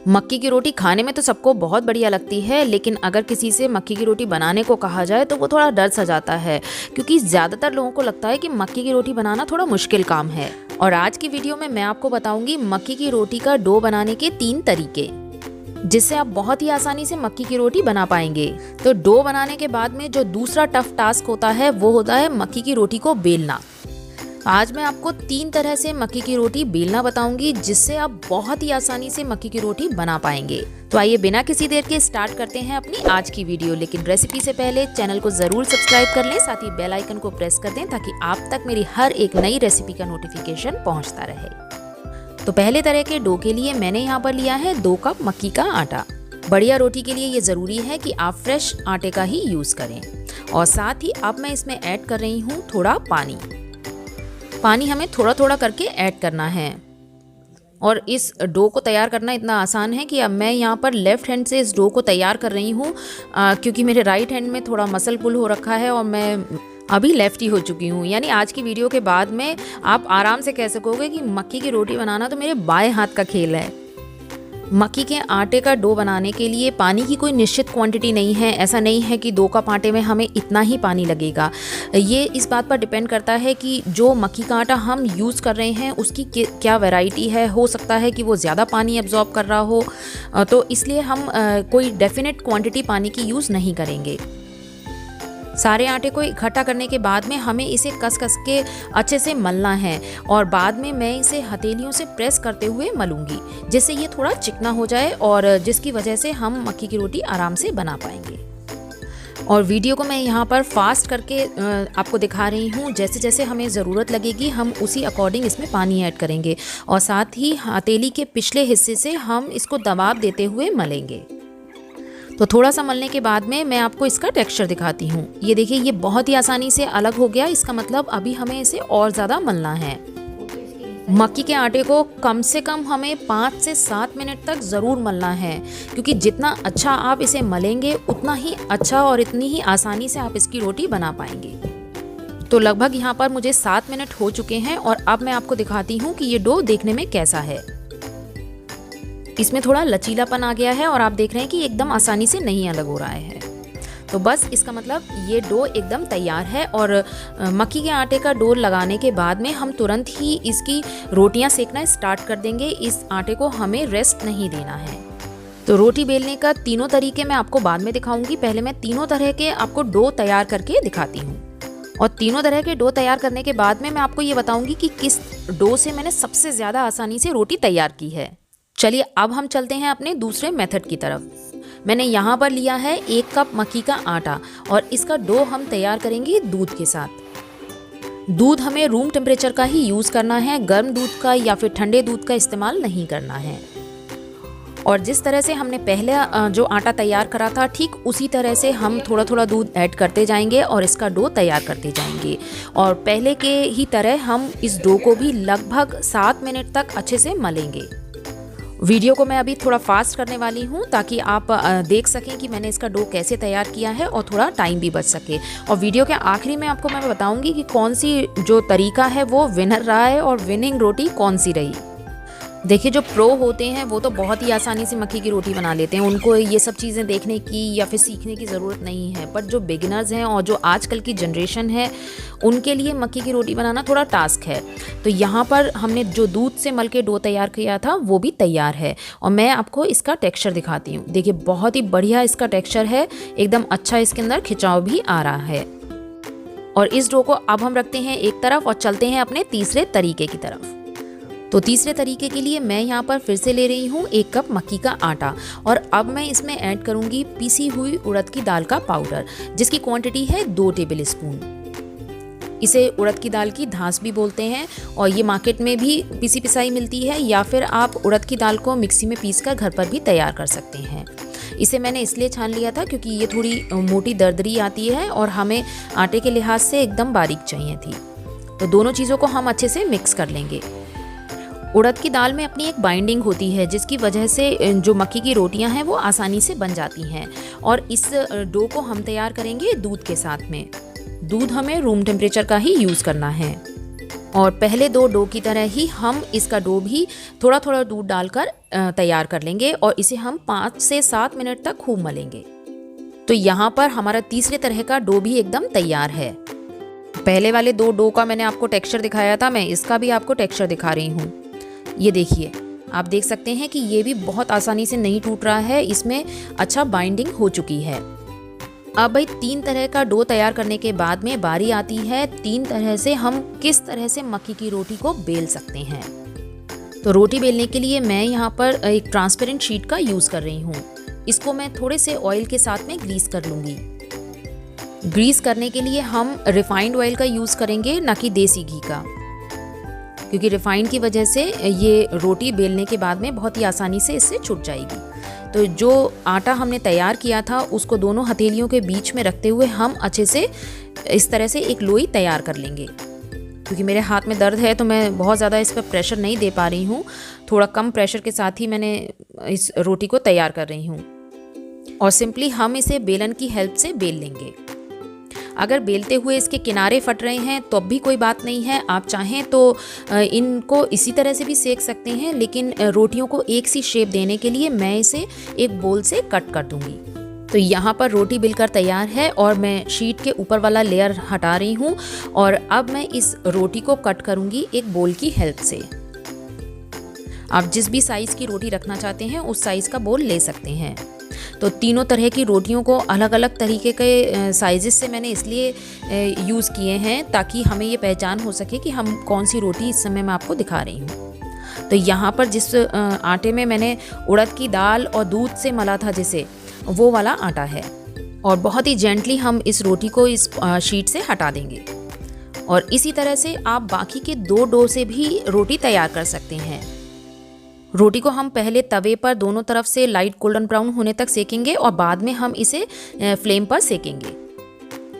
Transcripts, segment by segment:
मक्की की रोटी खाने में तो सबको बहुत बढ़िया लगती है, लेकिन अगर किसी से मक्की की रोटी बनाने को कहा जाए तो वो थोड़ा डर सा जाता है, क्योंकि ज़्यादातर लोगों को लगता है कि मक्की की रोटी बनाना थोड़ा मुश्किल काम है। और आज की वीडियो में मैं आपको बताऊंगी मक्की की रोटी का डो बनाने के 3 तरीके, जिससे आप बहुत ही आसानी से मक्की की रोटी बना पाएंगे। तो डो बनाने के बाद में जो दूसरा टफ टास्क होता है वो होता है मक्की की रोटी को बेलना। आज मैं आपको 3 तरह से मक्की की रोटी बेलना बताऊंगी, जिससे आप बहुत ही आसानी से मक्की की रोटी बना पाएंगे। तो आइए बिना किसी देर के स्टार्ट करते हैं अपनी आज की वीडियो। लेकिन रेसिपी से पहले चैनल को जरूर सब्सक्राइब कर लें, साथ ही बेल आइकन को प्रेस कर दें ताकि आप तक मेरी हर एक नई रेसिपी का नोटिफिकेशन पहुंचता रहे। तो पहले तरह के डो के लिए मैंने यहाँ पर लिया है 2 कप मक्की का आटा। बढ़िया रोटी के लिए ये ज़रूरी है कि आप फ्रेश आटे का ही यूज़ करें। और साथ ही अब मैं इसमें ऐड कर रही हूँ थोड़ा पानी। पानी हमें थोड़ा थोड़ा करके ऐड करना है। और इस डो को तैयार करना इतना आसान है कि अब मैं यहाँ पर लेफ़्ट हैंड से इस डो को तैयार कर रही हूँ, क्योंकि मेरे राइट हैंड में थोड़ा मसल पुल हो रखा है और मैं अभी लेफ्टी हो चुकी हूँ। यानी आज की वीडियो के बाद में आप आराम से कह सकोगे कि मक्की की रोटी बनाना तो मेरे बाएं हाथ का खेल है। मक्की के आटे का डो बनाने के लिए पानी की कोई निश्चित क्वांटिटी नहीं है। ऐसा नहीं है कि 2 कप आटे में हमें इतना ही पानी लगेगा। ये इस बात पर डिपेंड करता है कि जो मक्की का आटा हम यूज़ कर रहे हैं उसकी क्या वैरायटी है। हो सकता है कि वो ज़्यादा पानी एब्जॉर्ब कर रहा हो, तो इसलिए हम कोई डेफिनेट क्वांटिटी पानी की यूज़ नहीं करेंगे। सारे आटे को इकट्ठा करने के बाद में हमें इसे कस कस के अच्छे से मलना है और बाद में मैं इसे हथेलियों से प्रेस करते हुए मलूंगी, जिससे ये थोड़ा चिकना हो जाए और जिसकी वजह से हम मक्की की रोटी आराम से बना पाएंगे। और वीडियो को मैं यहाँ पर फास्ट करके आपको दिखा रही हूँ। जैसे जैसे हमें ज़रूरत लगेगी हम उसी अकॉर्डिंग इसमें पानी ऐड करेंगे और साथ ही हथेली के पिछले हिस्से से हम इसको दबाव देते हुए मलेंगे। तो थोड़ा सा मलने के बाद में मैं आपको इसका टेक्सचर दिखाती हूँ। ये देखिए, ये बहुत ही आसानी से अलग हो गया। इसका मतलब अभी हमें इसे और ज़्यादा मलना है। मक्की के आटे को कम से कम हमें 5 से 7 मिनट तक ज़रूर मलना है, क्योंकि जितना अच्छा आप इसे मलेंगे उतना ही अच्छा और इतनी ही आसानी से आप इसकी रोटी बना पाएंगे। तो लगभग यहाँ पर मुझे 7 मिनट हो चुके हैं और अब मैं आपको दिखाती हूँ कि ये डो देखने में कैसा है। इसमें थोड़ा लचीलापन आ गया है और आप देख रहे हैं कि एकदम आसानी से नहीं अलग हो रहा है। तो बस इसका मतलब ये डो एकदम तैयार है। और मक्की के आटे का डो लगाने के बाद में हम तुरंत ही इसकी रोटियां सेकना स्टार्ट कर देंगे। इस आटे को हमें रेस्ट नहीं देना है। तो रोटी बेलने का तीनों तरीके मैं आपको बाद में दिखाऊंगी। पहले मैं तीनों तरह के आपको डो तैयार करके दिखाती हूँ। और तीनों तरह के डो तैयार करने के बाद में मैं आपको ये बताऊंगी कि किस डो से मैंने सबसे ज़्यादा आसानी से रोटी तैयार की है। चलिए अब हम चलते हैं अपने दूसरे मेथड की तरफ। मैंने यहाँ पर लिया है 1 कप मक्की का आटा और इसका डो हम तैयार करेंगे दूध के साथ। दूध हमें रूम टेम्परेचर का ही यूज़ करना है, गर्म दूध का या फिर ठंडे दूध का इस्तेमाल नहीं करना है। और जिस तरह से हमने पहले जो आटा तैयार करा था, ठीक उसी तरह से हम थोड़ा थोड़ा दूध ऐड करते जाएंगे और इसका डो तैयार करते जाएंगे। और पहले के ही तरह हम इस डो को भी लगभग 7 मिनट तक अच्छे से मलेंगे। वीडियो को मैं अभी थोड़ा फास्ट करने वाली हूँ ताकि आप देख सकें कि मैंने इसका डो कैसे तैयार किया है और थोड़ा टाइम भी बच सके। और वीडियो के आखिरी में आपको मैं बताऊँगी कि कौन सी जो तरीका है वो विनर रहा है और विनिंग रोटी कौन सी रही। देखिए, जो प्रो होते हैं वो तो बहुत ही आसानी से मक्की की रोटी बना लेते हैं। उनको ये सब चीज़ें देखने की या फिर सीखने की ज़रूरत नहीं है। पर जो बिगिनर्स हैं और जो आजकल की जनरेशन है, उनके लिए मक्की की रोटी बनाना थोड़ा टास्क है। तो यहाँ पर हमने जो दूध से मल के डो तैयार किया था वो भी तैयार है और मैं आपको इसका टेक्सचर दिखाती हूँ। देखिए, बहुत ही बढ़िया इसका टेक्सचर है, एकदम अच्छा इसके अंदर खिंचाव भी आ रहा है। और इस डो को अब हम रखते हैं एक तरफ और चलते हैं अपने तीसरे तरीके की तरफ। तो तीसरे तरीके के लिए मैं यहाँ पर फिर से ले रही हूँ 1 कप मक्की का आटा और अब मैं इसमें ऐड करूँगी पीसी हुई उड़द की दाल का पाउडर, जिसकी क्वांटिटी है 2 टेबल स्पून। इसे उड़द की दाल की धांस भी बोलते हैं और ये मार्केट में भी पिसी पिसाई मिलती है, या फिर आप उड़द की दाल को मिक्सी में पीसकर घर पर भी तैयार कर सकते हैं। इसे मैंने इसलिए छान लिया था क्योंकि ये थोड़ी मोटी दरदरी आती है और हमें आटे के लिहाज से एकदम बारीक चाहिए थी। तो दोनों चीज़ों को हम अच्छे से मिक्स कर लेंगे। उड़द की दाल में अपनी एक बाइंडिंग होती है, जिसकी वजह से जो मक्की की रोटियां हैं वो आसानी से बन जाती हैं। और इस डो को हम तैयार करेंगे दूध के साथ में। दूध हमें रूम टेम्परेचर का ही यूज़ करना है। और पहले दो डो की तरह ही हम इसका डो भी थोड़ा थोड़ा दूध डालकर तैयार कर लेंगे और इसे हम 5 से 7 मिनट तक खूब मलेंगे। तो यहाँ पर हमारा तीसरे तरह का डो भी एकदम तैयार है। पहले वाले दो डो का मैंने आपको टेक्सचर दिखाया था, मैं इसका भी आपको टेक्सचर दिखा रही हूँ। ये देखिए, आप देख सकते हैं कि ये भी बहुत आसानी से नहीं टूट रहा है, इसमें अच्छा बाइंडिंग हो चुकी है। अब भाई 3 तरह का डो तैयार करने के बाद में बारी आती है 3 तरह से हम किस तरह से मक्की की रोटी को बेल सकते हैं। तो रोटी बेलने के लिए मैं यहाँ पर एक ट्रांसपेरेंट शीट का यूज़ कर रही हूँ। इसको मैं थोड़े से ऑयल के साथ में ग्रीस कर लूँगी। ग्रीस करने के लिए हम रिफाइंड ऑयल का यूज़ करेंगे, ना कि देसी घी का, क्योंकि रिफाइंड की वजह से ये रोटी बेलने के बाद में बहुत ही आसानी से इससे छूट जाएगी। तो जो आटा हमने तैयार किया था उसको दोनों हथेलियों के बीच में रखते हुए हम अच्छे से इस तरह से एक लोई तैयार कर लेंगे। क्योंकि मेरे हाथ में दर्द है तो मैं बहुत ज़्यादा इस पर प्रेशर नहीं दे पा रही हूँ, थोड़ा कम प्रेशर के साथ ही मैंने इस रोटी को तैयार कर रही हूँ। और सिंपली हम इसे बेलन की हेल्प से बेल लेंगे। अगर बेलते हुए इसके किनारे फट रहे हैं तो भी कोई बात नहीं है, आप चाहें तो इनको इसी तरह से भी सेक सकते हैं, लेकिन रोटियों को एक सी शेप देने के लिए मैं इसे एक बोल से कट कर दूंगी। तो यहाँ पर रोटी बिलकर तैयार है और मैं शीट के ऊपर वाला लेयर हटा रही हूँ और अब मैं इस रोटी को कट करूँगी एक बोल की हेल्प से। आप जिस भी साइज़ की रोटी रखना चाहते हैं उस साइज़ का बोल ले सकते हैं। तो तीनों तरह की रोटियों को अलग अलग तरीके के साइजेस से मैंने इसलिए यूज़ किए हैं ताकि हमें ये पहचान हो सके कि हम कौन सी रोटी इस समय मैं आपको दिखा रही हूँ। तो यहाँ पर जिस आटे में मैंने उड़द की दाल और दूध से मला था जिसे, वो वाला आटा है। और बहुत ही जेंटली हम इस रोटी को इस शीट से हटा देंगे। और इसी तरह से आप बाकी के 2 डो से भी रोटी तैयार कर सकते हैं। रोटी को हम पहले तवे पर दोनों तरफ से लाइट गोल्डन ब्राउन होने तक सेकेंगे और बाद में हम इसे फ्लेम पर सेकेंगे।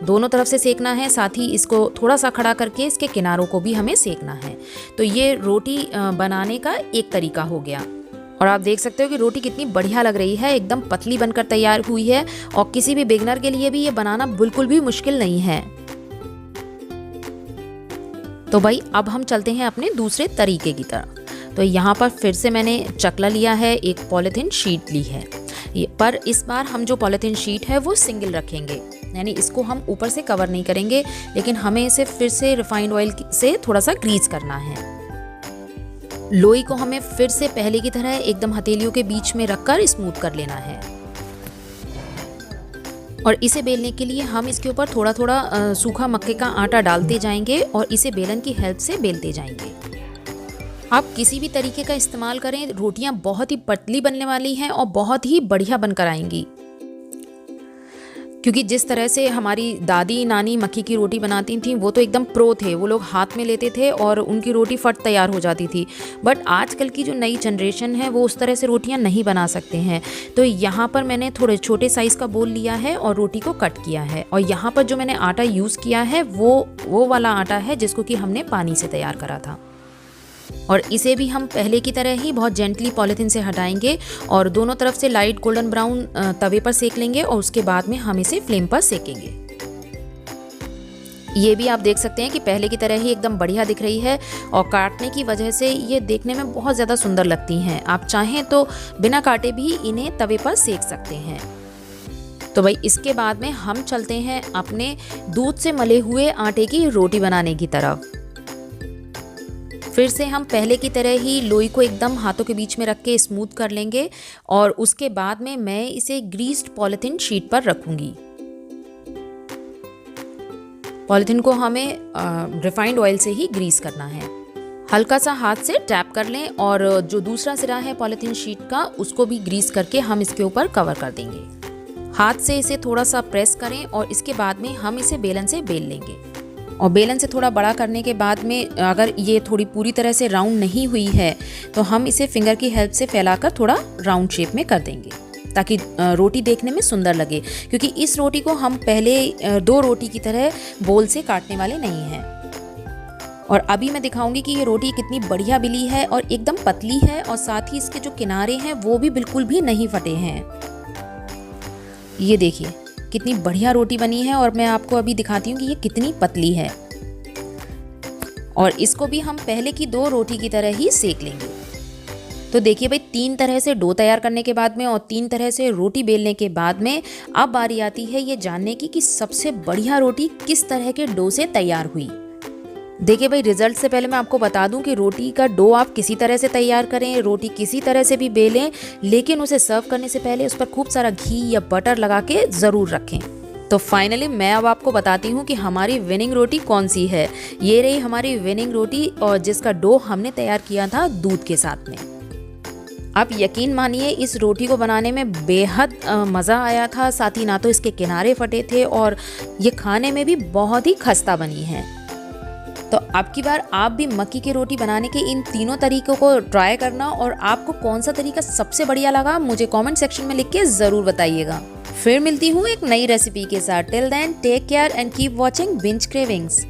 दोनों तरफ से सेकना है, साथ ही इसको थोड़ा सा खड़ा करके इसके किनारों को भी हमें सेकना है। तो ये रोटी बनाने का एक तरीका हो गया। और आप देख सकते हो कि रोटी कितनी बढ़िया लग रही है, एकदम पतली बनकर तैयार हुई है और किसी भी बिगनर के लिए भी ये बनाना बिल्कुल भी मुश्किल नहीं है। तो भाई अब हम चलते हैं अपने दूसरे तरीके की तरफ। तो यहाँ पर फिर से मैंने चकला लिया है, एक पॉलीथीन शीट ली है, पर इस बार हम जो पॉलीथीन शीट है वो सिंगल रखेंगे, यानी इसको हम ऊपर से कवर नहीं करेंगे, लेकिन हमें इसे फिर से रिफाइंड ऑयल से थोड़ा सा ग्रीस करना है। लोई को हमें फिर से पहले की तरह एकदम हथेलियों के बीच में रखकर स्मूथ कर लेना है। और इसे बेलने के लिए हम इसके ऊपर थोड़ा थोड़ा सूखा मक्के का आटा डालते जाएंगे और इसे बेलन की हेल्प से बेलते जाएंगे। आप किसी भी तरीके का इस्तेमाल करें, रोटियां बहुत ही पतली बनने वाली हैं और बहुत ही बढ़िया बनकर आएंगी। क्योंकि जिस तरह से हमारी दादी नानी मक्की की रोटी बनाती थी वो तो एकदम प्रो थे, वो लोग हाथ में लेते थे और उनकी रोटी फट तैयार हो जाती थी। बट आजकल की जो नई जनरेशन है वो उस तरह से रोटियां नहीं बना सकते हैं। तो यहाँ पर मैंने थोड़े छोटे साइज़ का बोल लिया है और रोटी को कट किया है। और यहाँ पर जो मैंने आटा यूज़ किया है वो वाला आटा है जिसको कि हमने पानी से तैयार करा था। और इसे भी हम पहले की तरह ही बहुत जेंटली पॉलीथीन से हटाएंगे और दोनों तरफ से लाइट गोल्डन ब्राउन तवे पर सेक लेंगे और उसके बाद में हम इसे फ्लेम पर सेकेंगे। ये भी आप देख सकते हैं कि पहले की तरह ही एकदम बढ़िया दिख रही है और काटने की वजह से ये देखने में बहुत ज़्यादा सुंदर लगती हैं। आप चाहें तो बिना काटे भी इन्हें तवे पर सेक सकते हैं। तो भाई इसके बाद में हम चलते हैं अपने दूध से मले हुए आटे की रोटी बनाने की तरफ। फिर से हम पहले की तरह ही लोई को एकदम हाथों के बीच में रख के स्मूथ कर लेंगे और उसके बाद में मैं इसे ग्रीस्ड पॉलीथीन शीट पर रखूंगी। पॉलीथीन को हमें रिफाइंड ऑयल से ही ग्रीस करना है। हल्का सा हाथ से टैप कर लें और जो दूसरा सिरा है पॉलीथीन शीट का उसको भी ग्रीस करके हम इसके ऊपर कवर कर देंगे। हाथ से इसे थोड़ा सा प्रेस करें और इसके बाद में हम इसे बेलन से बेल लेंगे। और बेलन से थोड़ा बड़ा करने के बाद में अगर ये थोड़ी पूरी तरह से राउंड नहीं हुई है तो हम इसे फिंगर की हेल्प से फैलाकर थोड़ा राउंड शेप में कर देंगे ताकि रोटी देखने में सुंदर लगे। क्योंकि इस रोटी को हम पहले 2 रोटी की तरह बोल से काटने वाले नहीं हैं। और अभी मैं दिखाऊंगी कि ये रोटी कितनी बढ़िया बिली है और एकदम पतली है और साथ ही इसके जो किनारे हैं वो भी बिल्कुल भी नहीं फटे हैं। ये देखिए कितनी बढ़िया रोटी बनी है और मैं आपको अभी दिखाती हूँ कि ये कितनी पतली है। और इसको भी हम पहले की 2 रोटी की तरह ही सेक लेंगे। तो देखिए भाई, 3 तरह से डो तैयार करने के बाद में और 3 तरह से रोटी बेलने के बाद में अब बारी आती है ये जानने की कि सबसे बढ़िया रोटी किस तरह के डो से तैयार हुई। देखिए भाई, रिजल्ट से पहले मैं आपको बता दूं कि रोटी का डो आप किसी तरह से तैयार करें, रोटी किसी तरह से भी बेलें, लेकिन उसे सर्व करने से पहले उस पर खूब सारा घी या बटर लगा के ज़रूर रखें। तो फाइनली मैं अब आपको बताती हूँ कि हमारी विनिंग रोटी कौन सी है। ये रही हमारी विनिंग रोटी, और जिसका डो हमने तैयार किया था दूध के साथ में। आप यकीन मानिए, इस रोटी को बनाने में बेहद मज़ा आया था। साथ ही ना तो इसके किनारे फटे थे और ये खाने में भी बहुत ही खस्ता बनी है। तो अब की बार आप भी मक्की की रोटी बनाने के इन तीनों तरीकों को ट्राई करना, और आपको कौन सा तरीका सबसे बढ़िया लगा मुझे कमेंट सेक्शन में लिख के ज़रूर बताइएगा। फिर मिलती हूँ एक नई रेसिपी के साथ। Till then take care and keep watching binge cravings.